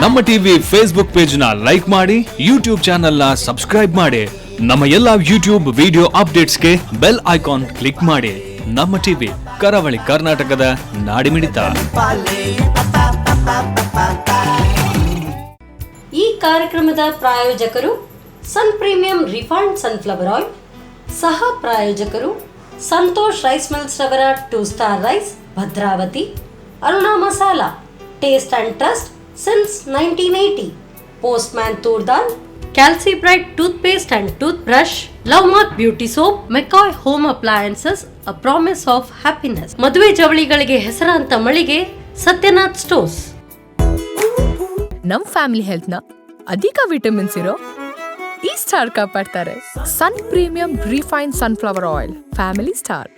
ನಮ್ಮ TV Facebook page ನ like ಮಾಡಿ, ಯೂಟ್ಯೂಬ್ ಚಾನೆಲ್ ನ ಸಬ್ಸ್ಕ್ರೈಬ್ ಮಾಡಿ. ನಮ್ಮ ಎಲ್ಲಾ ಯೂಟ್ಯೂಬ್ ವಿಡಿಯೋ ಅಪ್ಡೇಟ್ಸ್ಗೆ ಬೆಲ್ ಐಕಾನ್ ಕ್ಲಿಕ್ ಮಾಡಿ. ನಮ್ಮ ಟಿವಿ ಕರಾವಳಿ ಕರ್ನಾಟಕದ ನಾಡಿಮಿಡಿತ. ಈ ಕಾರ್ಯಕ್ರಮದ ಪ್ರಾಯೋಜಕರು sun premium refined sunflower oil, ಸಹ ಪ್ರಾಯೋಜಕರು ಸಂತೋಷ್ ರೈಸ್ ಮಿಲ್ಸ್ ರವರ 2 star rice Bhadravati, Aruna masala taste and trust since 1980, postman toor dal, calci bright tooth paste and tooth brush, love mark beauty soap, McCoy home appliances, a promise of happiness, ಮದುವೆ ಜವಳಿಗಳಿಗೆ ಹೆಸರಾಂತ ಮಳಿಗೆ Satyanath stores. ನಮ್ family health ನ ಅಧಿಕ ವಿಟಮಿನ್ಸ್ ಇರೋ ಈ ಸ್ಟಾರ್ ಕಾಪಾಡ್ತಾರೆ. Sun premium refine sunflower oil, family star.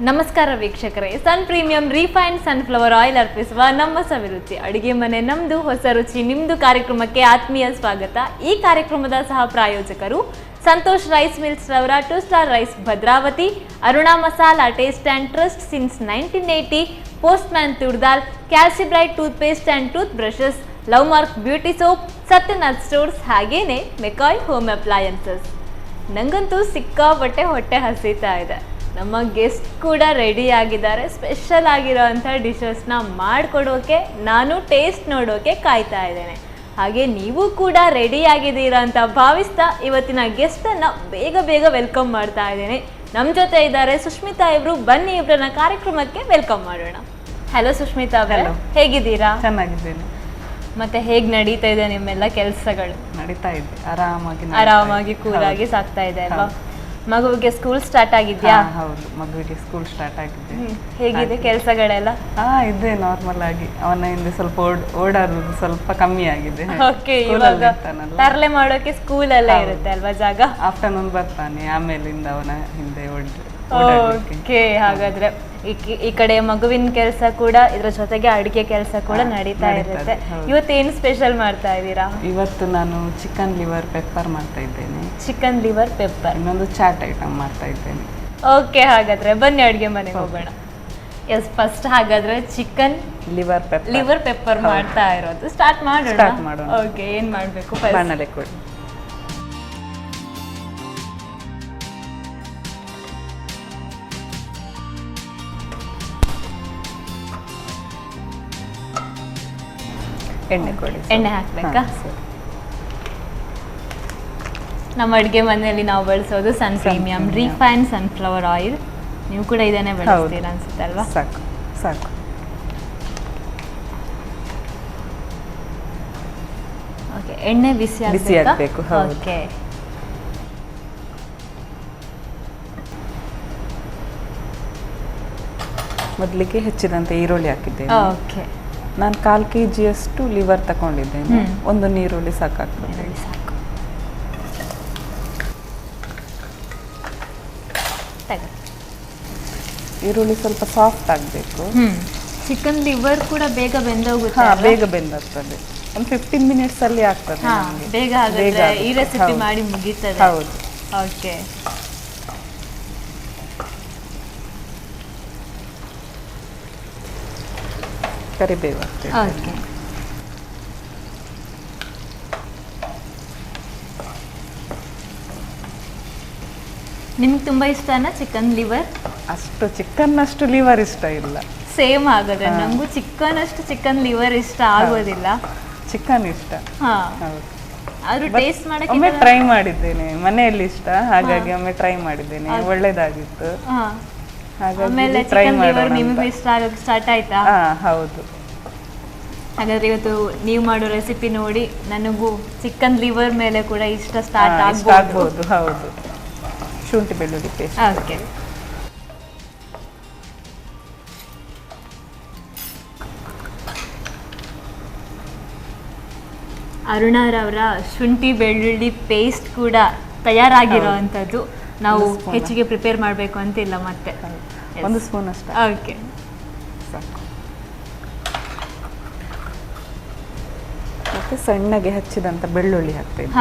ನಮಸ್ಕಾರ ವೀಕ್ಷಕರೇ, sun premium refined sunflower oil ಅರ್ಪಿಸುವ ನಮ್ಮ ಸವಿರುಚಿ ಅಡುಗೆ ಮನೆ ನಮ್ದು, ಹೊಸ ರುಚಿ ನಿಮ್ದು ಕಾರ್ಯಕ್ರಮಕ್ಕೆ ಆತ್ಮೀಯ ಸ್ವಾಗತ. ಈ ಕಾರ್ಯಕ್ರಮದ ಸಹ ಪ್ರಾಯೋಜಕರು ಸಂತೋಷ್ ರೈಸ್ ಮಿಲ್ಸ್ ರವರ 2 star rice Bhadravati, Aruna masala taste and trust since 1980, postman toor dal, calci bright tooth paste and tooth brushes, love mark beauty soap, Satyanath stores, ಹಾಗೇನೆ ಮೆಕಾಯ್ ಹೋಮ್ ಅಪ್ಲಯನ್ಸಸ್. ನನಗಂತೂ ಸಿಕ್ಕಾಪಟ್ಟೆ ಹೊಟ್ಟೆ ಹಸಿತಾ ಇದೆ. ನಮ್ಮ ಗೆಸ್ಟ್ ಕೂಡ ರೆಡಿ ಆಗಿದ್ದಾರೆ. ಸ್ಪೆಷಲ್ ಆಗಿರೋವಂಥ ಡಿಶಸ್ನ ಮಾಡಿಕೊಡೋಕೆ, ನಾನು ಟೇಸ್ಟ್ ನೋಡೋಕೆ ಕಾಯ್ತಾ ಇದ್ದೇನೆ. ಹಾಗೆ ನೀವು ಕೂಡ ರೆಡಿ ಆಗಿದ್ದೀರಾ ಅಂತ ಭಾವಿಸ್ತಾ ಇವತ್ತಿನ ಗೆಸ್ಟನ್ನು ಬೇಗ ವೆಲ್ಕಮ್ ಮಾಡ್ತಾ ಇದ್ದೇನೆ. ನಮ್ಮ ಜೊತೆ ಇದ್ದಾರೆ ಸುಷ್ಮಿತಾ ಇವರು. ಬನ್ನಿ ಇಬ್ಬರನ್ನ ಕಾರ್ಯಕ್ರಮಕ್ಕೆ ವೆಲ್ಕಮ್ ಮಾಡೋಣ. ಹಲೋ ಸುಷ್ಮಿತಾ ಅವರೇ, ಹೇಗಿದ್ದೀರಾ? ಚೆನ್ನಾಗಿದ್ದೇನೆ. ಮತ್ತೆ ಹೇಗೆ ನಡೀತಾ ಇದೆ ನಿಮ್ಮೆಲ್ಲ ಕೆಲಸಗಳು? ನಡೀತಾ ಇದೆ, ಆರಾಮಾಗಿ ಕೂಲಾಗಿ ಸಾಕ್ತಾ ಇದೆ ಅಲ್ವಾ? ಮಗುವಿಗೆ ಸ್ಕೂಲ್ ಸ್ಟಾರ್ಟ್ ಆಗಿದ್ಯಾ? ಹೌದು, ಮಗುವಿಗೆ ಸ್ಕೂಲ್ ಸ್ಟಾರ್ಟ್ ಆಗಿದೆ. ಹೇಗಿದೆ ಕೆಲಸಗಳೆಲ್ಲ? ಇದೆ ನಾರ್ಮಲ್ ಆಗಿ. ಅವನ ಹಿಂದೆ ಸ್ವಲ್ಪ ಓಡಾಡುದು ಸ್ವಲ್ಪ ಕಮ್ಮಿ ಆಗಿದೆ. ಓಕೆ, ಇವಾಗ ತರಲೆ ಮಾಡೋಕೆ ಸ್ಕೂಲ್ ಎಲ್ಲ ಇರುತ್ತೆ ಅಲ್ವಾ ಜಾಗ? ಆಫ್ಟರ್ನೂನ್ ಬರ್ತಾನೆ, ಆಮೇಲಿಂದ ಅವನ ಹಿಂದೆ ಓಕೆ, ಹಾಗಾದ್ರೆ ಈ ಕಡೆ ಮಗುವಿನ ಕೆಲಸ ಕೂಡ, ಇದ್ರ ಜೊತೆಗೆ ಅಡಿಗೆ ಕೆಲಸ ಕೂಡ ನಡೀತಾ ಇರುತ್ತೆ. ಇವತ್ತೇನು ಸ್ಪೆಷಲ್ ಮಾಡ್ತಾ ಇದ್ದೀರಾ? ಇವತ್ತು ನಾನು ಚಿಕನ್ ಲಿವರ್ ಪೆಪ್ಪರ್ ಮಾಡ್ತಾ ಇದ್ದೇನೆ. ಚಿಕನ್ ಲಿವರ್ ಪೆಪ್ಪರ್, ಇನ್ನೊಂದು ಚಾಟ್ ಐಟಮ್ ಮಾಡ್ತಾ ಇದ್ದೇನೆ. ಓಕೆ, ಹಾಗಾದ್ರೆ ಬನ್ನಿ ಅಡುಗೆ ಮನೆಗೆ ಹೋಗೋಣ. ಎಸ್, ಫಸ್ಟ್ ಹಾಗಾದ್ರೆ ಚಿಕನ್ ಲಿವರ್ ಪೆಪ್ಪರ್ ಮಾಡ್ತಾ ಇರೋದು ಸ್ಟಾರ್ಟ್ ಮಾಡೋಣ. ಓಕೆ, ಏನ್ ಮಾಡ್ಬೇಕು? ಬಾಣಲೆ ಕೊಡಿ. ಎಣ್ಣೆ ಕೊಡಿ. ಎಣ್ಣೆ ಹಾಕ್ಬೇಕಾ? ನಮ್ಮ ಅಡುಗೆ ಮನೆಯಲ್ಲಿ ನಾವು ಬಳಸೋದು ಸನ್ ಪ್ರೀಮಿಯಂ ರಿಫೈನ್ಡ್ ಸನ್ಫ್ಲವರ್ ಆಯಿಲ್. ನೀವು ಕೂಡ ಇದನ್ನೇ ಬಳಸ್ತೀರಾ ಅನ್ಸುತ್ತೆ ಅಲ್ವಾ? ಸಾಕು. ಓಕೆ, ಎಣ್ಣೆ ಬಿಸಿ ಆಗಬೇಕು. ಓಕೆ, ಮೊದಲಿಗೆ ಹೆಚ್ಚಿದಂತೆ ಈರುಳ್ಳಿ ಹಾಕಿದ್ದೇನೆ. ಓಕೆ, ನಾನು 1/4 kg ಲಿವರ್ ತಗೊಂಡಿದ್ದೇನೆ. ಒಂದು ನೀರುಳ್ಳಿ ಸಾಕಾಗ್ತದೆ. ಈರುಳ್ಳಿ ಸ್ವಲ್ಪ ಸಾಫ್ಟ್ ಆಗಬೇಕು. ಚಿಕನ್ ಲಿವರ್ ಕೂಡ ಬೇಗ ಬೆಂದೋಗುತ್ತೆ. ಬೇಗ ಬೆಂದಾಗ್ತದೆ. ಒಂದು 15 ಮಿನಿಟ್ಸ್ ಅಲ್ಲಿ ಆಗ್ತದೆ. ಬೇಗ ಆಗುತ್ತೆ. ಈ ರೆಸಿಪಿ ಮಾಡಿ ಮುಗೀತದೆ. ಹೌದು. ಓಕೆ, ಕರಿಬೇವು. ಓಕೆ, ನಿಮ್ಗೆ ತುಂಬಾ ಇಷ್ಟನಾ ಚಿಕನ್ ಲಿವರ್? ಅಷ್ಟು ಲಿವರ್ ಇಷ್ಟ ಇಲ್ಲ. ಸೇಮ್ ಆಗೋದ್ರೆ ನಮಗೂ ಚಿಕನ್ ಲಿವರ್ ಇಷ್ಟ ಆಗೋದಿಲ್ಲ. ಚಿಕನ್ ಇಷ್ಟ. ಆದ್ರೂ ಟೇಸ್ಟ್ ಮಾಡಕ್ಕೆ ಒಮ್ಮೆ ಟ್ರೈ ಮಾಡಿದ್ದೇನೆ, ಮನೆಯಲ್ಲಿ ಇಷ್ಟ, ಹಾಗಾಗಿ ಒಮ್ಮೆ ಟ್ರೈ ಮಾಡಿದ್ದೇನೆ, ಒಳ್ಳೇದಾಗಿತ್ತು. ಆಮೇಲೆ ಚಿಕನ್ ಲಿವರ್ ನಿಮಗೆ ಇಷ್ಟ ಆಗೋಕೆ ಸ್ಟಾರ್ಟ್ ಆಯ್ತಾ? ಹೌದು. ಹಾಗಾದ್ರೆ ಇವತ್ತು ನೀವು ಮಾಡೋ ರೆಸಿಪಿ ನೋಡಿ ನನಗೂ ಚಿಕನ್ ಲಿವರ್ ಮೇಲೆ ಕೂಡ ಇಷ್ಟ ಸ್ಟಾರ್ಟ್ ಆಗ್ಬೋದು. ಹೌದು. ಶುಂಠಿ ಬೆಳ್ಳುಳ್ಳಿ ಪೇಸ್ಟ್. ಓಕೆ, ಅರುಣಾರವರ ಶುಂಠಿ ಬೆಳ್ಳುಳ್ಳಿ ಪೇಸ್ಟ್ ಕೂಡ ತಯಾರಾಗಿರೋವಂಥದ್ದು. ನಾವು ಹೆಚ್ಚಿಗೆ ಪ್ರಿಪೇರ್ ಮಾಡಬೇಕು ಅಂತಿಲ್ಲ. ಮತ್ತೆ 1 ಸ್ಪೂನ್ ಅಷ್ಟೇ. ಓಕೆ, ಸಾಕು. ಮತ್ತೆ ಸಣ್ಣಗೆ ಹೆಚ್ಚಿದಂತ ಬೆಳ್ಳುಳ್ಳಿ ಹಾಕ್ತೇವೆ.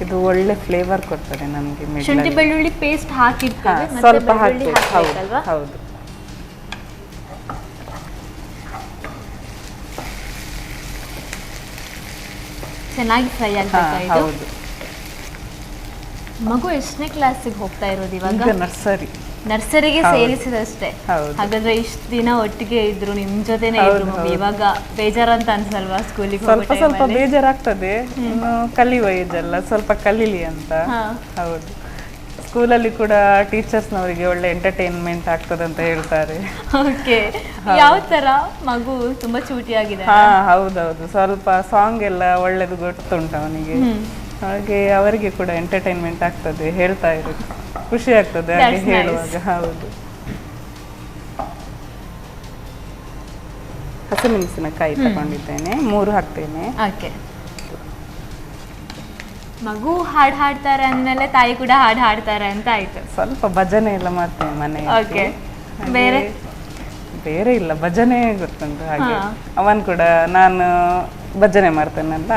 ಇದು ಒಳ್ಳೆ ಫ್ಲೇವರ್ ಕೊಡ್ತದೆ ನಮಗೆ. ಶುಂಠಿ ಬೆಳ್ಳುಳ್ಳಿ ಪೇಸ್ಟ್ ಹಾಕಿರ್ತೇವೆ, ಮತ್ತೆ ಸ್ವಲ್ಪ ಬೆಳ್ಳುಳ್ಳಿ ಹಾಕ್ಬೇಕು. ಹಾಕ್ಬೇಕಲ್ವಾ? ಹೌದು. ಚೆನ್ನಾಗಿ ಫ್ರೈ ಆಗ್ಬೇಕಾ ಇದು? ಹೌದು. ಮಗು ಎಷ್ಟನೇ ಕ್ಲಾಸಿಗೆ ಹೋಗ್ತಾ ಇರೋದು ಇವಾಗ? ಈಗ ನರ್ಸರಿ. ನರ್ಸರಿಗೆ ಸೇರಿಸಿದಷ್ಟೇ. ಹೌದು. ಹಾಗಾದ್ರೆ ಇಷ್ಟು ದಿನ ಒಟ್ಟಿಗೆ ಇದ್ರು, ನಿಮ್ ಜೊತೆನೆ ಇದ್ರು ಮಗು. ಇವಾಗ ಬೇಜಾರಂತ ಅನ್ಸಲ್ವಾ ಸ್ಕೂಲಿಗೆ? ಸ್ವಲ್ಪ ಬೇಜಾರಾಗ್ತದೆ, ಇನ್ನು ಕಲಿಯುವ ಏಜ್ ಅಲ್ಲ, ಸ್ವಲ್ಪ ಕಲೀಲಿ ಅಂತ. ಹೌದು. ಸ್ಕೂಲಲ್ಲಿ ಕೂಡ ಟೀಚರ್ಸ್ನವರಿಗೆ ಒಳ್ಳೆ ಎಂಟರ್ಟೈನ್ಮೆಂಟ್ ಆಗ್ತದೆ ಅಂತ ಹೇಳ್ತಾರೆ. ಓಕೆ. ಯಾವ ತರ ಮಗು ತುಂಬಾ ಚೂಟಿಯಾಗಿದೆ? ಹೌದೌದು. ಸ್ವಲ್ಪ ಸಾಂಗ್ ಎಲ್ಲ ಒಳ್ಳೇದು ಗೊತ್ತುಂಟು ಅವನಿಗೆ, ಹಾಗೆ ಅವರಿಗೆ ಕೂಡ ಎಂಟರ್ಟೈನ್ಮೆಂಟ್ ಆಗ್ತದೆ, ಹೇಳ್ತಾ ಇರೋದು ಖುಷಿ ಆಗ್ತದೆ ಹಾಗೆ ಹೇಳುವಾಗ. ಹೌದು. ಹಸಿಮೆಣಸಿನಕಾಯಿ ತಗೊಂಡಿದ್ದೇನೆ, 3 ಹಾಕ್ತೇನೆ. ಓಕೆ. ಮಗು ಹಾಡು ಹಾಡ್ತಾರೆ ಅಂದ್ಮೇಲೆ ತಾಯಿ ಕೂಡ ಹಾಡು ಹಾಡ್ತಾರೆ ಅಂತ ಆಯ್ತು. ಸ್ವಲ್ಪ ಭಜನೆ ಎಲ್ಲ ಮಾಡ್ತೇನೆ ಮನೆಯಲ್ಲಿ. ಓಕೆ. ಬೇರೆ ಇಲ್ಲ, ಭಜನೆ ಗೊತ್ತುಂಟು. ಹಾಗೆ ಅವನ್ ಕೂಡ ನಾನು ಭಜನೆ ಮಾಡ್ತೇನಲ್ಲ,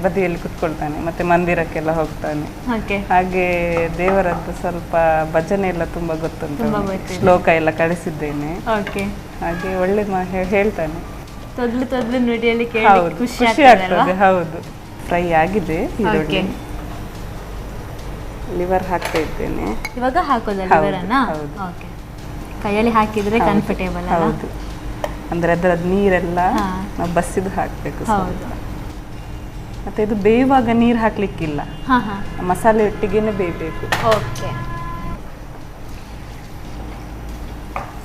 ಬದಿಯಲ್ಲಿ ಕುತ್ಕೊಳ್ತಾನೆ, ಮತ್ತೆ ಮಂದಿರಕ್ಕೆಲ್ಲ ಹೋಗ್ತಾನೆ. ಹಾಗೆ ದೇವರದ್ದು ಸ್ವಲ್ಪ ಭಜನೆ ಎಲ್ಲ ತುಂಬಾ ಗೊತ್ತುಂಟು, ಶ್ಲೋಕ ಎಲ್ಲ ಕಳಿಸಿದ್ದೇನೆ. ಹಾಗೆ ಒಳ್ಳೆ ಹೇಳ್ತಾನೆ. ತೊದ್ಲು ನುಡಿಯಲ್ಲಿ ಖುಷಿ ಆಗ್ತದೆ. ಹೌದು. ಫ್ರೈ ಆಗಿದೆ. ಈರುಳ್ಳಿ, ಲಿವರ್ ಹಾಕ್ತಾ ಇದ್ದೇನೆ. ಇವಾಗ ಹಾಕೋದಾ ಲಿವರ್ ಅನ್ನ? ಓಕೆ. ಕೈಯಲ್ಲಿ ಹಾಕಿದ್ರೆ ಕಂಫರ್ಟೇಬಲ್. ಹೌದು. ಅಂದ್ರೆ ಅದರದ್ದು ನೀರೆಲ್ಲ ನಾವು ಬಸಿದು ಹಾಕ್ಬೇಕು. ಮತ್ತೆ ಇದು ಬೇಯುವಾಗ ನೀರು ಹಾಕ್ಲಿಕ್ಕಿಲ್ಲ, ಮಸಾಲೆ ಒಟ್ಟಿಗೆನೆ ಬೇಯಬೇಕು. ಓಕೆ.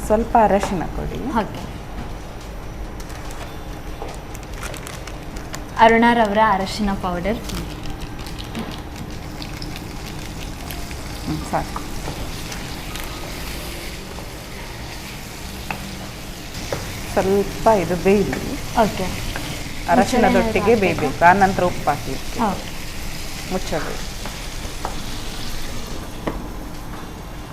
ಸ್ವಲ್ಪ ಅರಶಿನ ಕೊಡಿ. ಓಕೆ. ಅರುಣಾರವರ ಅರಶಿನ ಪೌಡರ್ ಸಾಕು. ಸ್ವಲ್ಪ ಇದು ಬೇಯಲಿ. ಓಕೆ. ಅರಶಿನದೊಟ್ಟಿಗೆ ಬೇಯಬೇಕು, ಆ ನಂತರ ಉಪ್ಪು ಹಾಕಲಿಕ್ಕೆ ಮುಚ್ಚಬೇಕು.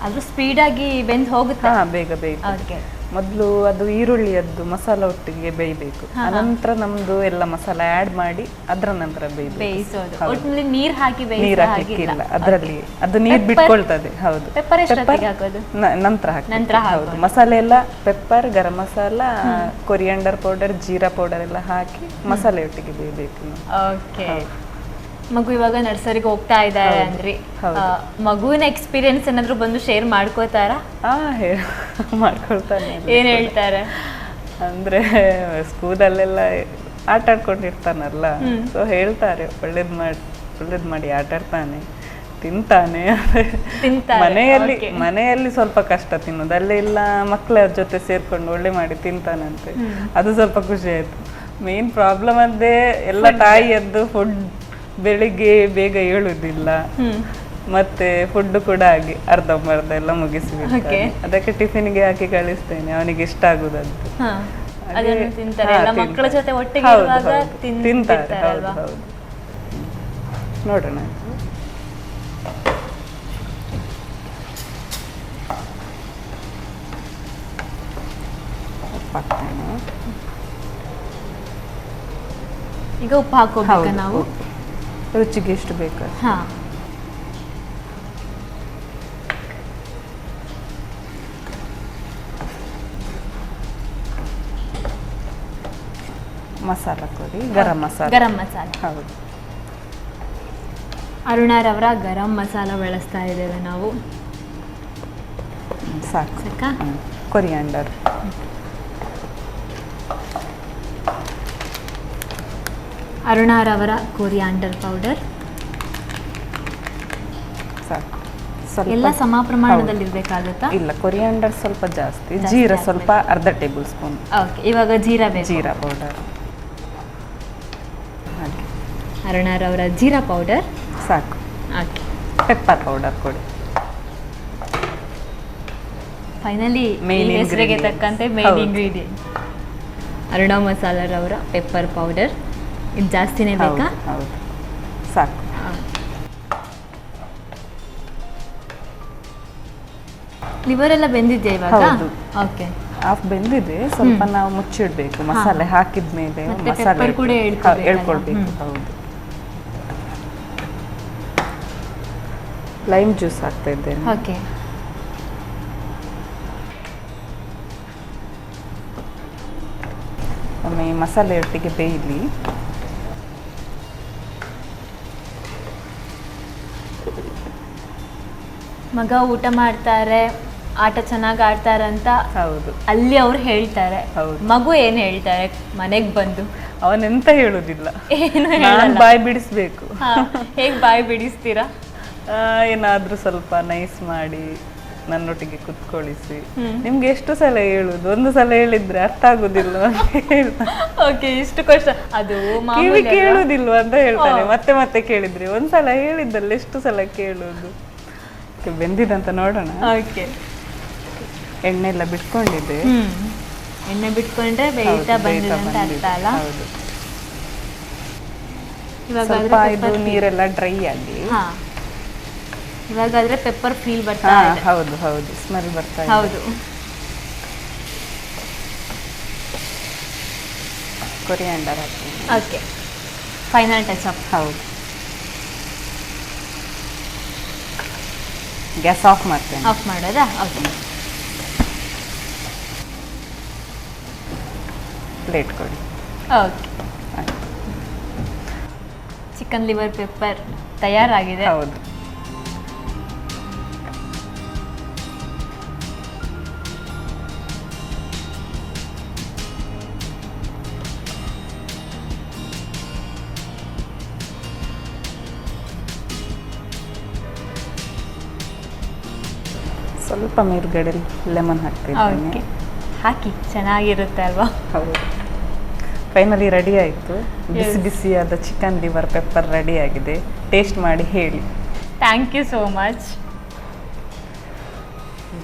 ಅದು ಸ್ಪೀಡಾಗಿ ಬೆಂದು ಹೋಗುತ್ತೆ. ಬೇಗ ಬೇಯ್ತದೆ. ಮೊದಲು ಅದು ಈರುಳ್ಳಿಯದ್ದು ಮಸಾಲ ಒಟ್ಟಿಗೆ ಬೇಯಬೇಕು, ಅನಂತರ ನಮ್ದು ಎಲ್ಲ ಮಸಾಲ ಆಡ್ ಮಾಡಿ ಅದರ ನಂತರ ಬೇಯಿಸೋದು. ಒಟ್ಟಿನಲ್ಲಿ ನೀರು ಹಾಕಿ ನೀರು ಹಾಕಲಿಕ್ಕಿಲ್ಲ, ಅದರಲ್ಲಿ ಅದು ನೀರು ಬಿಟ್ಕೊಳ್ತದೆ. ಹೌದು. ಪೆಪ್ಪರ್ ಹಾಕೋದು ನಂತರ ಹೌದು. ಮಸಾಲೆ ಎಲ್ಲ pepper, garam masala, coriander powder, ಜೀರಾ ಪೌಡರ್ ಎಲ್ಲ ಹಾಕಿ ಮಸಾಲೆ ಒಟ್ಟಿಗೆ ಬೇಯಬೇಕು. ಓಕೆ. ಮಗು ಇವಾಗ ನರ್ಸರಿಗೆ ಹೋಗ್ತಾ ಇದ್ದಾರೆ ಅಂದ್ರಿ, ಮಗುವಿನ ಎಕ್ಸ್ಪೀರಿಯನ್ಸ್ ಏನಾದ್ರು ಬಂದು ಶೇರ್ ಮಾಡ್ಕೋತಾರ? ಮಾಡ್ಕೊಳ್ತಾನೆ. ಏನ್ ಹೇಳ್ತಾರೆ? ಅಂದ್ರೆ ಸ್ಕೂಲಲ್ಲೆಲ್ಲ ಆಟ ಆಡ್ಕೊಂಡಿರ್ತಾನಲ್ಲ, ಸೊ ಹೇಳ್ತಾರೆ ಒಳ್ಳೇದ್ ಮಾಡಿ ಆಟ ಆಡ್ತಾನೆ, ತಿಂತಾನೆ. ಮನೆಯಲ್ಲಿ ಸ್ವಲ್ಪ ಕಷ್ಟ ತಿನ್ನೋದು, ಅಲ್ಲೆಲ್ಲ ಮಕ್ಕಳ ಜೊತೆ ಸೇರ್ಕೊಂಡು ಒಳ್ಳೆ ಮಾಡಿ ತಿಂತಾನಂತೆ. ಅದು ಸ್ವಲ್ಪ ಖುಷಿ ಆಯ್ತು. ಮೇನ್ ಪ್ರಾಬ್ಲಮ್ ಅದೇ ಎಲ್ಲ ತಾಯಿಯದ್ದು ಫುಡ್, ಬೆಳಿಗ್ಗೆ ಬೇಗ ಏಳುದಿಲ್ಲ, ಮತ್ತೆ ಫುಡ್ ಕೂಡ ಹಾಗೆ ಅರ್ಧಂಬರ್ಧ ಎಲ್ಲ ಮುಗಿಸಿಬಿಡ್ತಾನೆ. ಅದಕ್ಕೆ ಟಿಫಿನ್ಗೆ ಹಾಕಿ ಕಳಿಸ್ತೇನೆ, ಅವನಿಗೆ ಇಷ್ಟ ಆಗುದಂತ. ಮಕ್ಕಳ ಜೊತೆ ಒಟ್ಟಿಗೆ ತಿಂತಾರೆ. ಹೌದು. ನೋಡೋಣ. ಈಗ ಉಪ್ಪು ಹಾಕೋಬೇಕಾ ನಾವು? ರುಚಿಗೆ ಎಷ್ಟು ಬೇಕು. ಮಸಾಲ ಕೊಡಿ, ಗರಂ ಮಸಾಲ. ಹೌದು. ಅರುಣಾರವರ ಗರಂ ಮಸಾಲ ಬಳಸ್ತಾ ಇದ್ದೇವೆ ನಾವು. ಸಾಕಾ? ಕೊರಿಯಾಂಡರ್, ಅರುಣಾರವರ ಕೊರಿಯಾಂಡರ್ ಪೌಡರ್ ಸಾಕು. ಎಲ್ಲ ಸಮ ಪ್ರಮಾಣದಲ್ಲಿ ಇರಬೇಕಾಗುತ್ತಾ? ಇಲ್ಲ, ಕೊರಿಯಾಂಡರ್ ಸ್ವಲ್ಪ ಜಾಸ್ತಿ, ಜೀರಾ ಸ್ವಲ್ಪ ಅರ್ಧ ಟೇಬಲ್ ಸ್ಪೂನ್. ಓಕೆ. ಇವಾಗ ಜೀರಾ ಪೌಡರ್. ಅರುಣಾರವರ ಜೀರಾ ಪೌಡರ್ ಸಾಕು. ಓಕೆ. ಪೆಪ್ಪರ್ ಪೌಡರ್ ಕೊಡಿ. ಫೈನಲಿ ಹೆಸರಿಗೆ ತಕ್ಕಂತೆ ಮೇನ್ ಇಂಗ್ರೀಡಿಯೆಂಟ್ ಅರುಣಾ ಮಸಾಲರವರ ಪೆಪ್ಪರ್ ಪೌಡರ್. ಇದು ಜಾಸ್ತಿನೇ ಬೇಕಾ? ಹೌದು, ಸಾಕು. ಲಿವರ್ ಎಲ್ಲ ಬೆಂದಿದೆ ಇವಾಗ? ಓಕೆ. ಹಾಫ್ ಬೆಂದಿದೆ, ಸ್ವಲ್ಪ ನಾವು ಮುಚ್ಚಿಡ್ಬೇಕು ಮಸಾಲೆ ಹಾಕಿದ್ಮೇಲೆ. ಮಸಾಲೆ ಕೂಡ ಹೇಳ್ಕೊಳ್ಬೇಕು. ಹೌದು. ಲೈಮ್ ಜ್ಯೂಸ್ ಹಾಕ್ತಾ ಇದ್ದೇನೆ. ಓಕೆ. ಒಮ್ಮೆ ಮಸಾಲೆ ಒಟ್ಟಿಗೆ ಬೇಯಲಿ. ಮಗ ಊಟ ಮಾಡ್ತಾರೆ, ಆಟ ಚೆನ್ನಾಗಿ ಆಡ್ತಾರಂತ ಹೌದು, ಅಲ್ಲಿ ಅವ್ರು ಹೇಳ್ತಾರೆ. ಹೌದು. ಮಗು ಏನ್ ಹೇಳ್ತಾರೆ ಮನೆಗೆ ಬಂದು? ಅವನೆಂತ ಹೇಳುದಿಲ್ಲ, ಏನು ನಾನು ಹೇಳಲ್ಲ. ಬಾಯಿ ಬಿಡಿಸ್ಬೇಕು. ಹೇಗ್ ಬಾಯಿ ಬಿಡಿಸ್ತೀರಾ? ಏನಾದ್ರೂ ಸ್ವಲ್ಪ ನೈಸ್ ಮಾಡಿ ನನ್ನೊಟ್ಟಿಗೆ ಕುತ್ಕೊಳಿಸಿ. ನಿಮ್ಗೆ ಎಷ್ಟು ಸಲ ಹೇಳುದು, ಒಂದು ಸಲ ಹೇಳಿದ್ರೆ ಅರ್ಥ ಆಗುದಿಲ್ಲ ಅಂತ ಹೇಳ್ತಾನೆ. ಓಕೆ, ಇಷ್ಟು ಕಷ್ಟ. ಅದು ಕಿವಿ ಕೇಳುದಿಲ್ವ ಅಂತ ಹೇಳ್ತಾನೆ. ಮತ್ತೆ ಮತ್ತೆ ಕೇಳಿದ್ರೆ ಒಂದ್ಸಲ ಹೇಳಿದ್ದಲ್ಲಿ ಎಷ್ಟು ಸಲ ಕೇಳುದು. ಬೆಂದಿದಂತ ನೋಡೋಣ. ಓಕೆ. ಎಣ್ಣೆ ಎಲ್ಲ ಬಿಟ್ಕೊಂಡಿದೆ. ಎಣ್ಣೆ ಬಿಟ್ಕೊಂಡ್ರೆ ಬೇಯ್ತಾ ಬಂದಿದೆ ಅಂತ ಅರ್ಥ ಅಲ್ಲ? ಹೌದು. ಇವಾಗಾದ್ರೆ ಸ್ವಲ್ಪ ಇದು ನೀರೆಲ್ಲ ಡ್ರೈ ಆಗಿ. ಇವಾಗಾದ್ರೆ ಪೆಪ್ಪರ್ ಫೀಲ್ ಬರ್ತಾ ಇದೆ. ಹೌದು ಹೌದು, ಸ್ಮೆಲ್ ಬರ್ತಾ ಇದೆ. ಹೌದು. ಕೊರಿಯಾಂಡರ್ ಹಾಕ್ತೀನಿ. Okay, final touch up. ಹೌದು. ಗ್ಯಾಸ್ ಆಫ್ ಮಾಡ್ತೇನೆ. ಆಫ್ ಮಾಡೋದಾ? ಓಕೆ. ಪ್ಲೇಟ್ ಕೊಡಿ. ಓಕೆ. ಚಿಕನ್ ಲಿವರ್ ಪೆಪ್ಪರ್ ತಯಾರಾಗಿದೆ. ಹೌದು. ಸ್ವಲ್ಪ ಮೇಲ್ಗಡೆ ಲೆಮನ್ ಹಾಕ್ತಿದ್ದೀನಿ. ಓಕೆ, ಹಾಕಿ, ಚೆನ್ನಾಗಿರುತ್ತೆ ಅಲ್ವಾ? ಹೌದು. ಫೈನಲಿ ರೆಡಿ ಆಯಿತು. ಬಿಸಿ ಬಿಸಿಯಾದ ಚಿಕನ್ ಲಿವರ್ ಪೆಪ್ಪರ್ ರೆಡಿ ಆಗಿದೆ. ಟೇಸ್ಟ್ ಮಾಡಿ ಹೇಳಿ. Thank you so much.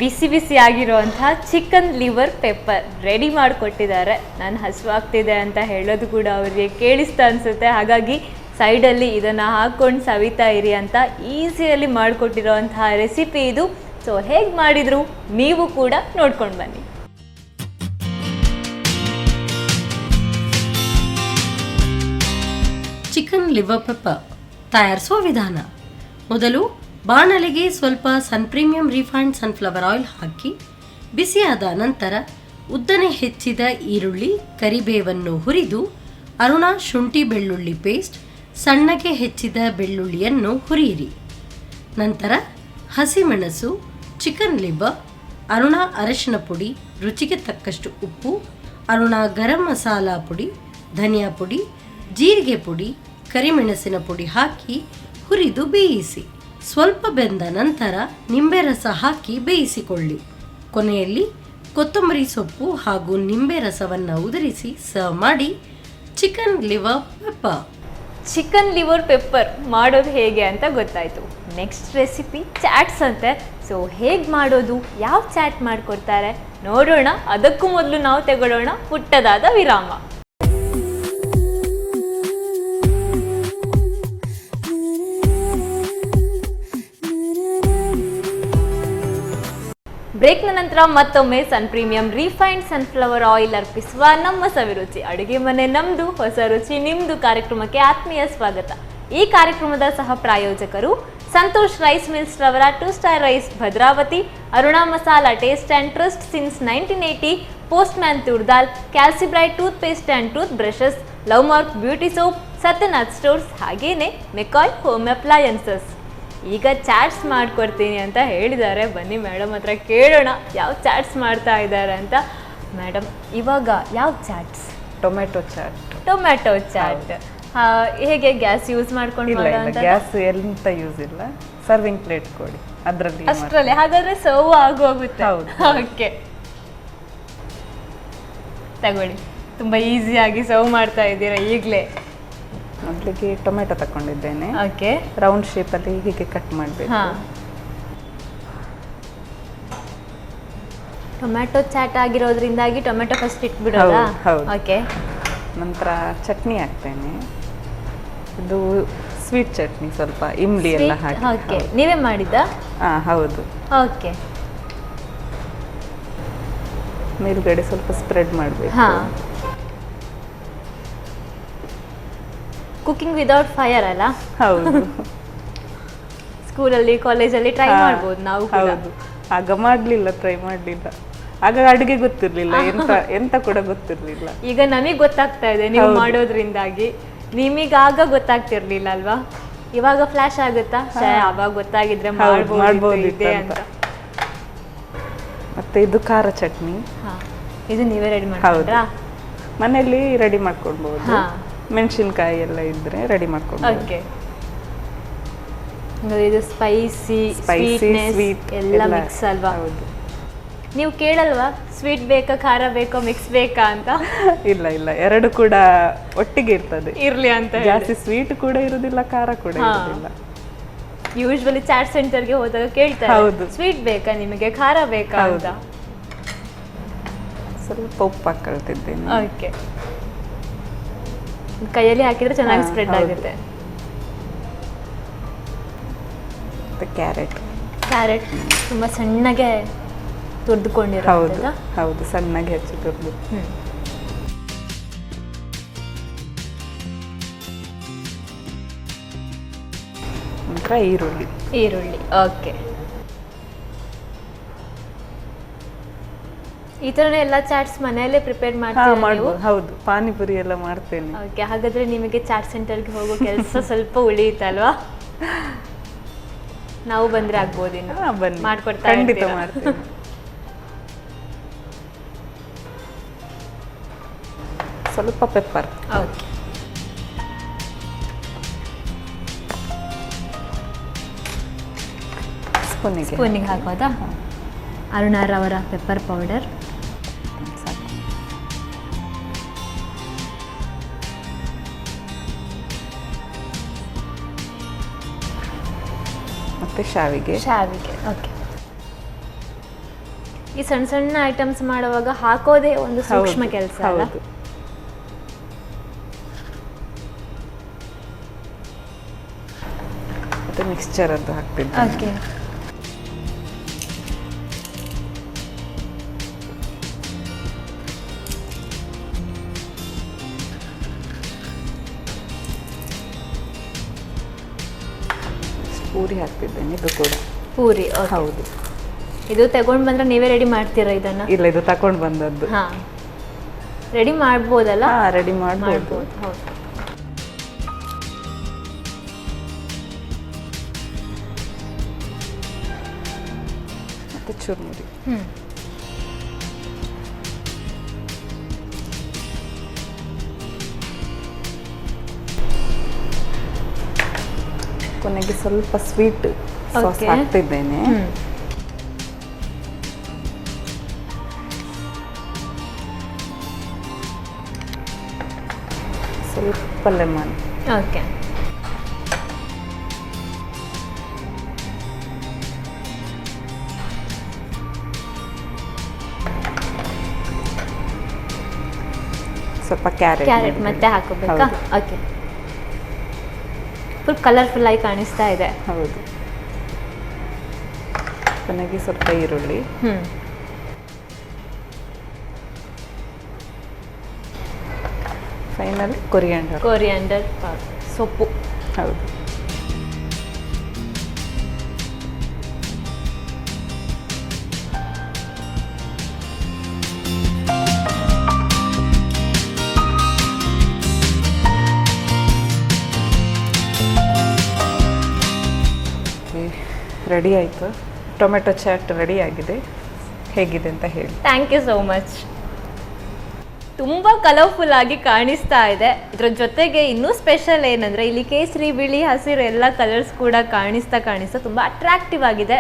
ಬಿಸಿ ಬಿಸಿ ಆಗಿರುವಂತಹ ಚಿಕನ್ ಲಿವರ್ ಪೆಪ್ಪರ್ ರೆಡಿ ಮಾಡಿಕೊಟ್ಟಿದ್ದಾರೆ. ನಾನು ಹಸುವಾಗ್ತಿದೆ ಅಂತ ಹೇಳೋದು ಕೂಡ ಅವರಿಗೆ ಕೇಳಿಸ್ತಾ ಅನಿಸುತ್ತೆ. ಹಾಗಾಗಿ ಸೈಡಲ್ಲಿ ಇದನ್ನು ಹಾಕ್ಕೊಂಡು ಸವಿತಾ ಇರಿ ಅಂತ ಈಸಿಯಲ್ಲಿ ಮಾಡಿಕೊಟ್ಟಿರೋವಂತಹ ರೆಸಿಪಿ ಇದು. ಸೊ ಹೇಗೆ ಮಾಡಿದ್ರು ನೀವು ಕೂಡ ನೋಡ್ಕೊಂಡು ಬನ್ನಿ. ಚಿಕನ್ ಲಿವರ್ ಪೆಪ್ಪರ್ ತಯಾರಿಸುವ ವಿಧಾನ. ಮೊದಲು ಬಾಣಲೆಗೆ ಸ್ವಲ್ಪ ಸನ್ ಪ್ರೀಮಿಯಂ ರಿಫೈನ್ಡ್ ಸನ್ಫ್ಲವರ್ ಆಯಿಲ್ ಹಾಕಿ ಬಿಸಿಯಾದ ನಂತರ ಉದ್ದನೆ ಹೆಚ್ಚಿದ ಈರುಳ್ಳಿ, ಕರಿಬೇವನ್ನು ಹುರಿದು ಅರುಣ ಶುಂಠಿ ಬೆಳ್ಳುಳ್ಳಿ ಪೇಸ್ಟ್, ಸಣ್ಣಗೆ ಹೆಚ್ಚಿದ ಬೆಳ್ಳುಳ್ಳಿಯನ್ನು ಹುರಿಯಿರಿ. ನಂತರ ಹಸಿಮೆಣಸು, ಚಿಕನ್ ಲಿವರ್, ಅರುಣ ಅರಶಿನ ಪುಡಿ, ರುಚಿಗೆ ತಕ್ಕಷ್ಟು ಉಪ್ಪು, ಅರುಣ ಗರಂ ಮಸಾಲಾ ಪುಡಿ, ಧನಿಯಾ ಪುಡಿ, ಜೀರಿಗೆ ಪುಡಿ, ಕರಿಮೆಣಸಿನ ಪುಡಿ ಹಾಕಿ ಹುರಿದು ಬೇಯಿಸಿ. ಸ್ವಲ್ಪ ಬೆಂದ ನಂತರ ನಿಂಬೆ ರಸ ಹಾಕಿ ಬೇಯಿಸಿಕೊಳ್ಳಿ. ಕೊನೆಯಲ್ಲಿ ಕೊತ್ತಂಬರಿ ಸೊಪ್ಪು ಹಾಗೂ ನಿಂಬೆ ರಸವನ್ನು ಉದುರಿಸಿ ಸರ್ವ್ ಮಾಡಿ. Chicken liver pepper. Chicken liver pepper ಮಾಡೋದು ಹೇಗೆ ಅಂತ ಗೊತ್ತಾಯಿತು. ನೆಕ್ಸ್ಟ್ ರೆಸಿಪಿ ಚಾಟ್ಸ್ ಅಂತೆ. ಸೊ ಹೇಗೆ ಮಾಡೋದು, ಯಾವ ಚಾಟ್ ಮಾಡಿಕೊಡ್ತಾರೆ ನೋಡೋಣ. ಅದಕ್ಕೂ ಮೊದಲು ನಾವು ತಗೊಳ್ಳೋಣ ಪುಟ್ಟದಾದ ವಿರಾಮ. ಬ್ರೇಕ್ನ ನಂತರ ಮತ್ತೊಮ್ಮೆ ಸನ್ ಪ್ರೀಮಿಯಂ ರಿಫೈನ್ಡ್ ಸನ್ಫ್ಲವರ್ ಆಯಿಲ್ ಅರ್ಪಿಸುವ ನಮ್ಮ ಸವಿರುಚಿ ಅಡುಗೆ ಮನೆ ನಮ್ಮದು, ಹೊಸ ರುಚಿ ನಿಮ್ಮದು ಕಾರ್ಯಕ್ರಮಕ್ಕೆ ಆತ್ಮೀಯ ಸ್ವಾಗತ. ಈ ಕಾರ್ಯಕ್ರಮದ ಸಹ ಪ್ರಾಯೋಜಕರು ಸಂತೋಷ್ ರೈಸ್ ಮಿಲ್ಸ್ ರವರ 2 star rice Bhadravati, Aruna masala taste and trust since 1980, postman toor dal, calcibright tooth paste and tooth brushes, love mark beauty soap, Satyanath stores, ಹಾಗೇನೆ ಮೆಕಾಯ್ ಹೋಮ್ ಅಪ್ಲಯನ್ಸಸ್. ಈಗ ಚಾಟ್ಸ್ ಮಾಡ್ಕೊಡ್ತೀನಿ ಅಂತ ಹೇಳಿದ್ದಾರೆ. ಬನ್ನಿ ಮೇಡಮ್ ಹತ್ರ ಕೇಳೋಣ ಯಾವ ಚಾಟ್ಸ್ ಮಾಡ್ತಾ ಇದ್ದಾರೆ ಅಂತ. ಮೇಡಮ್, ಇವಾಗ ಯಾವ chats? Tomato chat. Tomato chat. ಹೇಗೆ ಗ್ಯಾಸ್ ಯೂಸ್ ಮಾಡ್ಕೊಂಡು ಮಾಡೋ ಅಂತ? ಗ್ಯಾಸ್ ಎಂತ ಯೂಸ್ ಇಲ್ಲ, ಸರ್ವಿಂಗ್ ಪ್ಲೇಟ್ ಕೊಡಿ, ಅದರಲ್ಲಿ ಅಷ್ಟರಲ್ಲಿ. ಹಾಗಾದ್ರೆ ಸರ್ವ್ ಆಗೋಗುತ್ತೆ. ಹೌದು. ಓಕೆ, ತಗೊಳ್ಳಿ. ತುಂಬಾ ಈಸಿಯಾಗಿ ಸರ್ವ್ ಮಾಡ್ತಾ ಇದ್ದೀರಾ ಈಗಲೇ. ಮೊದಲಿಗೆ ಟೊಮೆಟೊ ತಗೊಂಡಿದ್ದೇನೆ. ಓಕೆ, ರೌಂಡ್ ಶೇಪಲ್ಲಿ ಹೀಗೆ ಕಟ್ ಮಾಡಬೇಕು. ಟೊಮ್ಯಾಟೊ ಚಾಟ್ ಆಗಿರೋದ್ರಿಂದಾಗಿ ಟೊಮೆಟೊ ಫಸ್ಟ್ ಇಟ್ಬಿಡೋದಾ? ಹೌದು. ಓಕೆ. ನಂತರ ಚಟ್ನಿ ಹಾಕ್ತೇನೆ. ಇದು ಸ್ವೀಟ್ ಚಟ್ನಿ, ಸ್ವಲ್ಪ ಇಮ್ಲಿ ಎಲ್ಲ ಹಾಕಿ. ಓಕೆ, ನೀವೇ ಮಾಡಿದ್ದಾ? ಹೌದು. ಓಕೆ. ಮೇಲ್ಗಡೆ ಸ್ವಲ್ಪ ಸ್ಪ್ರೆಡ್ ಮಾಡಬೇಕು. ಕುಕಿಂಗ್ ವಿದೌಟ್ ಫೈರ್ ಅಲ್ಲ? ಹೌದು. ಸ್ಕೂಲಲ್ಲಿ ಕಾಲೇಜಲ್ಲಿ ಟ್ರೈ ಮಾಡ್ಬೋದು ನಾವು ಕೂಡ. ಹೌದು, ಆಗ ಮಾಡ್ಲಿಲ್ಲ, ಟ್ರೈ ಮಾಡ್ಲಿಲ್ಲ. ಆಗ ಅಡುಗೆ ಗೊತ್ತಿರ್ಲಿಲ್ಲ, ಎಂತ ಕೂಡ ಗೊತ್ತಿರ್ಲಿಲ್ಲ. ಈಗ ನಮಗೆ ಗೊತ್ತಾಗ್ತಾ ಇದೆ ನೀವು ಮಾಡೋದ್ರಿಂದಾಗಿ. ನಿಮಗಾಗ ಗೊತ್ತಾಗ್ತಿರ್ಲಿಲ್ಲ ಅಲ್ವಾ? ಇವಾಗ ಫ್ಲಾಶ್ ಆಗುತ್ತಾ ಅವಾಗ ಗೊತ್ತಾಗಿದ್ರೆ ಮಾಡ್ಬೋದು ಅಂತ. ಮತ್ತೆ ಇದು ಖಾರ ಚಟ್ನಿ. ಇದು ನೀವೇ ರೆಡಿ ಮಾಡ್ಕೊಂಡ್ರಾ? ಮನೆಯಲ್ಲಿ ರೆಡಿ ಮಾಡ್ಕೊಳ್ಬಹುದು, ಮೆಣಸಿನ್ಕಾಯಿ ಎಲ್ಲ ಇದ್ರೆ ರೆಡಿ ಮಾಡ್ಕೊಂಡು. ಓಕೆ, ಇದು ಸ್ಪೈಸಿ ಸ್ವೀಟ್ ಎಲ್ಲ ಮಿಕ್ಸ್ ಅಲ್ವಾ? ಹೌದು. ನೀವು ಕೇಳಲ್ವಾ ಸ್ವೀಟ್ ಬೇಕಾ ಖಾರ ಬೇಕಾ ಮಿಕ್ಸ್ ಬೇಕಾ ಅಂತ? ಇಲ್ಲ, ಎರಡು ಕೂಡ ಒಟ್ಟಿಗೆ ಇರ್ತದೆ, ಇರ್ಲಿ ಅಂತ. ಜಾಸ್ತಿ ಸ್ವೀಟ್ ಕೂಡ ಇರುದಿಲ್ಲ, ಖಾರ ಕೂಡ ಇರುದಿಲ್ಲ. ಯೂಶ್ವಲಿ ಚಾಟ್ ಸೆಂಟರ್ಗೆ ಹೋದಾಗ ಕೇಳ್ತಾರೆ ಸ್ವೀಟ್ ಬೇಕಾ ನಿಮಗೆ ಖಾರ ಬೇಕಾ ಅಂತ. ಸ್ವಲ್ಪ ಉಪ್ಪು ಹಾಕೊಳ್ತಿದ್ದೇನೆ. ಓಕೆ, ಕೈಯಲ್ಲಿ ಹಾಕಿದ್ರೆ ಚೆನ್ನಾಗಿ ಸ್ಪ್ರೆಡ್ ಆಗುತ್ತೆ. ಕ್ಯಾರೆಟ್ ತುಂಬಾ ಸಣ್ಣಗೆ ತುರ್ದುಕೊಂಡಿರೋದು. ಹೌದು, ಸಣ್ಣಗೆ ಹೆಚ್ಚು ತುರ್ದು. ನಂತರ ಈರುಳ್ಳಿ. ಓಕೆ, ಈ ತರನೇ ಎಲ್ಲ ಚಾಟ್ಸ್ ಮನೆಯಲ್ಲೇ ಪ್ರಿಪೇರ್ ಮಾಡ್ತೀರಾ? ಹೌದು, ಪಾನಿಪುರಿ ಎಲ್ಲ ಮಾಡ್ತೇನೆ. ಓಕೆ, ಹಾಗಾದ್ರೆ ನಿಮಗೆ ಚಾಟ್ ಸೆಂಟರ್ಗೆ ಹೋಗೋ ಕೆಲಸ ಸ್ವಲ್ಪ ಉಳಿಯುತ್ತಲ್ವಾ? ನಾವು ಬಂದ್ರೆ ಆಗ್ಬೋದು, ಇನ್ನು ಮಾಡ್ಕೊಡ್ತಾ ಖಂಡಿತ ಮಾಡ್ತೇನೆ. ಸ್ವಲ್ಪ ಪೆಪ್ಪರ್. ಓಕೆ, ಸ್ಪೂನಿಗೆ ಹಾಕೋದಾ? ಅರುಣಾರವರ ಪೆಪ್ಪರ್ ಪೌಡರ್. ಮತ್ತೆ ಶಾವಿಗೆ. ಓಕೆ, ಈ ಸಣ್ಣ ಸಣ್ಣ ಐಟಮ್ಸ್ ಮಾಡುವಾಗ ಹಾಕೋದೇ ಒಂದು ಸೂಕ್ಷ್ಮ ಕೆಲಸ ಅಲ್ಲ? ಮತ್ತೆ ಮಿಕ್ಸ್ಚರ್ ಅದು ಹಾಕ್ತಿದ್ದೆ. ಓಕೆ, ಪೂರಿ ಹಾಕ್ತಿದ್ದೇನೆ. ಇದು ಕೂಡ ಪೂರಿ. ಹೌದು. ಇದು ತಗೊಂಡ್ ಬಂದ್ರೆ ನೀವೇ ರೆಡಿ ಮಾಡ್ತೀರಾ ಇದನ್ನ? ಇಲ್ಲ, ಇದು ತಗೊಂಡ್ ಬಂದದ್ದು. ರೆಡಿ ಮಾಡ್ಬೋದಲ್ಲ? ರೆಡಿ ಮಾಡ್ಬೋದು. ಹೌದು. ಮತ್ತೆ ಚುರುಮುರಿ. ಕೊನೆಗೆ ಸ್ವಲ್ಪ ಸ್ವೀಟ್ ಸಾಸ್ ಹಾಕ್ತಿದ್ದೇನೆ. ಸ್ವಲ್ಪ ಲೆಮನ್. ಓಕೆ, ಸ್ವಲ್ಪ ಕ್ಯಾರೆಟ್ ಮತ್ತೆ ಹಾಕೋಬೇಕಾ? ಓಕೆ, ಫುಲ್ ಕಲರ್ಫುಲ್ ಆಗಿ ಕಾಣಿಸ್ತಾ ಇದೆ. ಹೌದು. ಕೊನೆಗೆ ಸ್ವಲ್ಪ ಈರುಳ್ಳಿ. ಫೈನಲ್ ಕೊರಿಯಾಂಡರ್ ಸೊಪ್ಪು. ಹೌದು. ರೆಡಿ ಆಯಿತು. ಟೊಮೆಟೊ ಚಾಟ್ ರೆಡಿ ಆಗಿದೆ. ಹೇಗಿದೆ ಅಂತ ಹೇಳಿ. Thank you so much. ತುಂಬ ಕಲರ್ಫುಲ್ ಆಗಿ ಕಾಣಿಸ್ತಾ ಇದೆ. ಇದ್ರ ಜೊತೆಗೆ ಇನ್ನೂ ಸ್ಪೆಷಲ್ ಏನಂದರೆ ಇಲ್ಲಿ ಕೇಸರಿ, ಬಿಳಿ, ಹಸಿರು ಎಲ್ಲ ಕಲರ್ಸ್ ಕೂಡ ಕಾಣಿಸ್ತಾ ತುಂಬ ಅಟ್ರಾಕ್ಟಿವ್ ಆಗಿದೆ.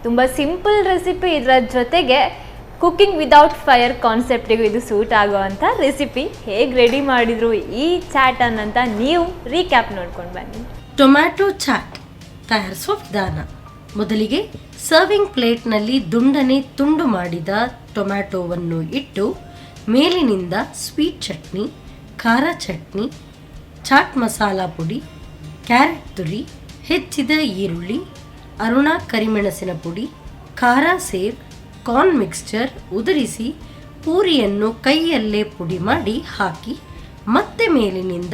ತುಂಬ ಸಿಂಪಲ್ ರೆಸಿಪಿ. ಇದರ ಜೊತೆಗೆ ಕುಕ್ಕಿಂಗ್ ವಿದೌಟ್ ಫೈರ್ ಕಾನ್ಸೆಪ್ಟಿಗೂ ಇದು ಸೂಟ್ ಆಗೋವಂಥ ರೆಸಿಪಿ. ಹೇಗೆ ರೆಡಿ ಮಾಡಿದ್ರು ಈ ಚಾಟನ್ ಅಂತ ನೀವು ರೀಕ್ಯಾಪ್ ನೋಡ್ಕೊಂಡು ಬನ್ನಿ. ಟೊಮ್ಯಾಟೊ ಚಾಟ್ ತಯಾರಿಸುವ ವಿಧಾನ. ಮೊದಲಿಗೆ ಸರ್ವಿಂಗ್ ಪ್ಲೇಟ್ನಲ್ಲಿ ದುಂಡನೆ ತುಂಡು ಮಾಡಿದ ಟೊಮ್ಯಾಟೊವನ್ನು ಇಟ್ಟು ಮೇಲಿನಿಂದ ಸ್ವೀಟ್ ಚಟ್ನಿ, ಖಾರ ಚಟ್ನಿ, ಚಾಟ್ ಮಸಾಲ ಪುಡಿ, ಕ್ಯಾರೆಟ್ ತುರಿ, ಹೆಚ್ಚಿದ ಈರುಳ್ಳಿ, ಅರುಣ ಕರಿಮೆಣಸಿನ ಪುಡಿ, ಖಾರ ಸೇರ್, ಕಾರ್ನ್ ಮಿಕ್ಸ್ಚರ್ ಉದುರಿಸಿ ಪೂರಿಯನ್ನು ಕೈಯಲ್ಲೇ ಪುಡಿ ಮಾಡಿ ಹಾಕಿ ಮತ್ತೆ ಮೇಲಿನಿಂದ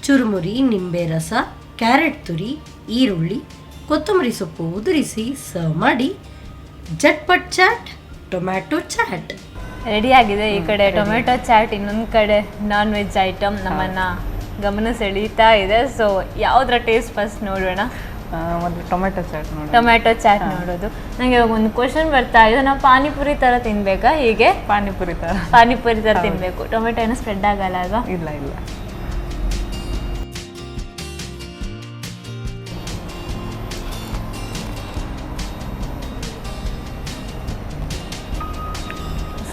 ಚುರುಮುರಿ, ನಿಂಬೆ ರಸ, ಕ್ಯಾರೆಟ್ ತುರಿ, ಈರುಳ್ಳಿ, ಕೊತ್ತಂಬರಿ ಸೊಪ್ಪು ಉದುರಿಸಿ ಸರ್ವ್ ಮಾಡಿ. Jatpat chat, tomato chat ready ಆಗಿದೆ. ಈ ಕಡೆ ಟೊಮೆಟೊ ಚಾಟ್, ಇನ್ನೊಂದು ಕಡೆ ನಾನ್ ವೆಜ್ ಐಟಮ್ ನಮ್ಮನ್ನ ಗಮನ ಸೆಳೀತಾ ಇದೆ. ಸೊ ಯಾವುದರ ಟೇಸ್ಟ್ ಫಸ್ಟ್ ನೋಡೋಣ? ಮೊದಲು ಟೊಮೆಟೊ ಚಾಟ್ ನೋಡಿ. ಟೊಮೆಟೊ ಚಾಟ್ ನೋಡೋದು. ನನಗೆ ಒಂದು ಕ್ವಶನ್ ಬರ್ತಾ ಇದೆ, ನಾವು ಪಾನಿಪುರಿ ಥರ ತಿನ್ಬೇಕಾ? ಹೀಗೆ ಪಾನಿಪುರಿ ಥರ ತಿನ್ನಬೇಕು. ಟೊಮೆಟೊ ಏನೋ ಸ್ಪ್ರೆಡ್ ಆಗಲ್ಲ ಅಲ್ವಾ? ಇಲ್ಲ.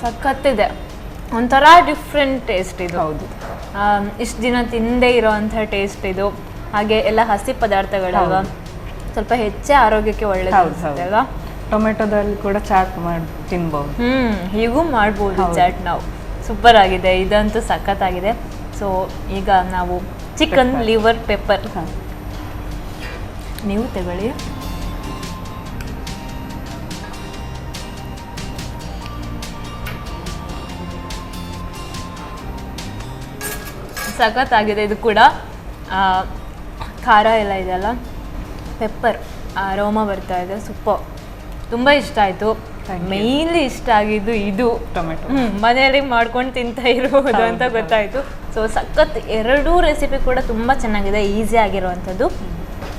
ಸಖತ್ತಿದೆ, ಒಂಥರ ಡಿಫ್ರೆಂಟ್ ಟೇಸ್ಟ್ ಇದು. ಹೌದು, ಇಷ್ಟು ದಿನ ತಿಂದೇ ಇರೋವಂಥ ಟೇಸ್ಟ್ ಇದು. ಹಾಗೆ ಎಲ್ಲ ಹಸಿ ಪದಾರ್ಥಗಳಲ್ವಾ, ಸ್ವಲ್ಪ ಹೆಚ್ಚೇ ಆರೋಗ್ಯಕ್ಕೆ ಒಳ್ಳೆಯದು ಅಲ್ವಾ? ಟೊಮೆಟೊದಲ್ಲಿ ಕೂಡ ಚಾಟ್ ಮಾಡಿ ತಿನ್ಬಹುದು. ಹೀಗೂ ಮಾಡ್ಬೋದು ಚಾಟ್ ನಾವು. ಸೂಪರ್ ಆಗಿದೆ, ಇದಂತೂ ಸಖತ್ತಾಗಿದೆ. ಸೊ ಈಗ ನಾವು ಚಿಕನ್ ಲಿವರ್ ಪೆಪ್ಪರ್ ನೀವು ತಗೊಳ್ಳಿ. ಸಖತ್ತಾಗಿದೆ ಇದು ಕೂಡ. ಖಾರ ಎಲ್ಲ ಇದೆಯಲ್ಲ, ಪೆಪ್ಪರ್ ಅರೋಮಾ ಬರ್ತಾ ಇದೆ. ಸೂಪರ್, ತುಂಬ ಇಷ್ಟ ಆಯಿತು. ಮೇಯ್ನ್ಲಿ ಇಷ್ಟ ಆಗಿದ್ದು ಇದು ಟೊಮೆಟೊ. ಮನೆಯಲ್ಲಿ ಮಾಡ್ಕೊಂಡು ತಿಂತಾ ಇರ್ಬೋದು ಅಂತ ಗೊತ್ತಾಯಿತು. ಸೊ ಸಖತ್, ಎರಡೂ ರೆಸಿಪಿ ಕೂಡ ತುಂಬ ಚೆನ್ನಾಗಿದೆ, ಈಸಿ ಆಗಿರುವಂಥದ್ದು.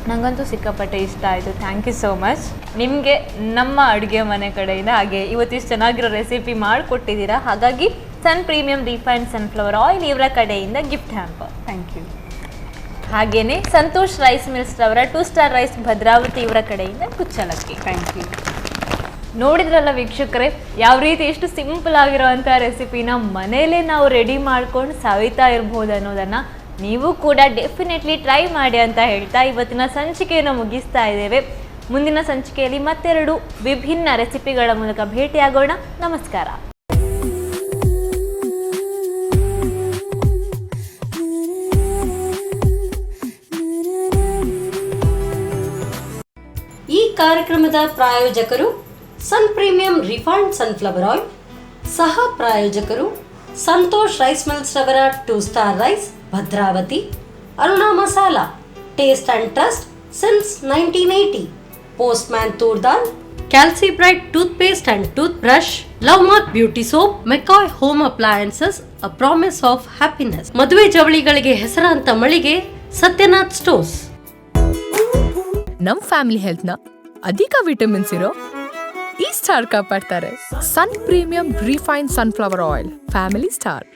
ನನಗಂತೂ ಸಿಕ್ಕಾಪಟ್ಟೆ ಇಷ್ಟ ಆಯಿತು. Thank you so much. ನಿಮಗೆ ನಮ್ಮ ಅಡುಗೆ ಮನೆ ಕಡೆಯಿಂದ ಹಾಗೆ ಇವತ್ತಿಷ್ಟು ಚೆನ್ನಾಗಿರೋ ರೆಸಿಪಿ ಮಾಡಿಕೊಟ್ಟಿದ್ದೀರಾ. ಹಾಗಾಗಿ ಸನ್ ಪ್ರೀಮಿಯಂ ರಿಫೈನ್ಡ್ ಸನ್ಫ್ಲವರ್ ಆಯಿಲ್ ಇವರ ಕಡೆಯಿಂದ ಗಿಫ್ಟ್ ಹ್ಯಾಂಪರ್. Thank you. ಹಾಗೆಯೇ ಸಂತೋಷ್ ರೈಸ್ ಮಿಲ್ಸ್ ಅವರ 2 ಸ್ಟಾರ್ ರೈಸ್ ಭದ್ರಾವತಿ ಇವರ ಕಡೆಯಿಂದ ಕುಚ್ಚಲಕ್ಕಿ. Thank you. ನೋಡಿದ್ರಲ್ಲ ವೀಕ್ಷಕರೇ, ಯಾವ ರೀತಿ ಎಷ್ಟು ಸಿಂಪಲ್ ಆಗಿರೋವಂಥ ರೆಸಿಪಿನ ಮನೆಯಲ್ಲೇ ನಾವು ರೆಡಿ ಮಾಡ್ಕೊಂಡು ಸವಿತಾ ಇರ್ಬೋದು ಅನ್ನೋದನ್ನು ನೀವು ಕೂಡ ಡೆಫಿನೆಟ್ಲಿ ಟ್ರೈ ಮಾಡಿ ಅಂತ ಹೇಳ್ತಾ ಇವತ್ತಿನ ಸಂಚಿಕೆಯನ್ನು ಮುಗಿಸ್ತಾ ಇದ್ದೇವೆ. ಮುಂದಿನ ಸಂಚಿಕೆಯಲ್ಲಿ ಮತ್ತೆರಡು ವಿಭಿನ್ನ ರೆಸಿಪಿಗಳ ಮೂಲಕ ಭೇಟಿಯಾಗೋಣ. ನಮಸ್ಕಾರ. ಈ ಕಾರ್ಯಕ್ರಮದ ಪ್ರಾಯೋಜಕರು sun premium refined sunflower oil, ಸಹ ಪ್ರಾಯೋಜಕರು ಸಂತೋಷ್ ರೈಸ್ ಮಿಲ್ಸ್ ರವರ 2 star rice Bhadravati, Aruna masala, taste and trust since 1980, postman toor dal, calcibright tooth paste and tooth brush, love mark beauty soap, McCoy home appliances, a promise of happiness, ಮದುವೆ ಜವಳಿಗಳಿಗೆ ಹೆಸರಾಂತ ಮಳಿಗೆ Satyanath stores. ನಮ್ family health ನ ಅಧಿಕ ವಿಟಮಿನ್ಸ್ ಇರೋ ಈ ಸ್ಟಾರ್ ಕಾಪಾಡ್ತಾರೆ. Sun premium refined sunflower oil, family star.